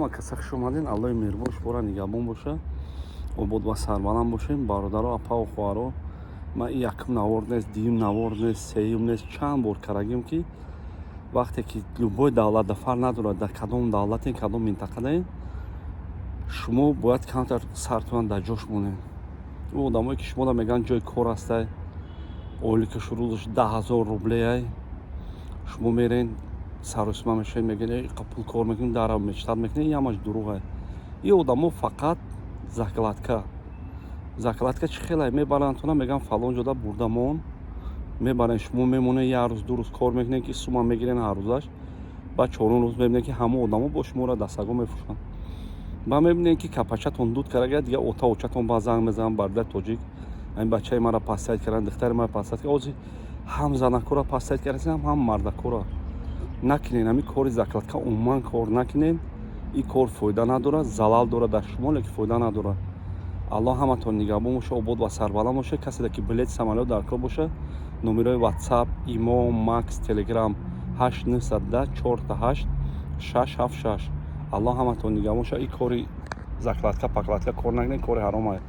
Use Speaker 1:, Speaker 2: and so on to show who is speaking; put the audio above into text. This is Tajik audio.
Speaker 1: Каса хуш омадин. Аллоҳи меҳрубон шуморо нигаҳбон боша. Обод ва сарбаланд бошем. Бародаро, апаву хуҳаро, ман якум навор нест, дуюм навор нест, сеюм нест, чанд бор карагем ки вақте ки любой давлат дар фарқ надорад дар кадом давлатен, кадом минтақадаен, шумо бояд камтар сартон дар ҷош монед. ӯ одамое ки шуморо мегӯянд ҷои кор астай, оиликашу рӯзаш 10 000 рублеай, шумо мерен саросима мешавед, мегӯед пул кор мекунем, дара мечтад мекунем, ин ҳамаш дурӯғай. ин одамо фақат закладка чӣ хелай мебарандтона, мегӯянд фалон ҷода бурдамон мебаранд, шумо мемонед як рӯз ду рӯз кор мекунед ки сума мегирен ҳаррӯзаш, баъд чорум рӯз мебинед ки ҳама одамо бо шуморо дастагон мефурӯшанд. баъд мебинед ки капачатон дуд карда, дигар ота очатон ба занг мезананд, бардар тоҷик ин бачаи маро пастайт карданд, духтари маро пастайт карданд. озӣ ҳам занакора пастайт кардан, ҳам мардакора накунед. ҳамин кори закладка умуман кор накунед. ин кор фоида надорад, залал дорад дар шумо, лекин фоида надорад. аллоҳ ҳаматон нигаҳбон боша, обод ва сарбаланд боша. касе ки билети самолёт дар кор боша, номерои ватсап, имо, макс, телеграм 891 488 676. аллоҳ ҳаматон нигаҳбон боша. ин кори закладка пакладка кор накунед, кори ҳаромае.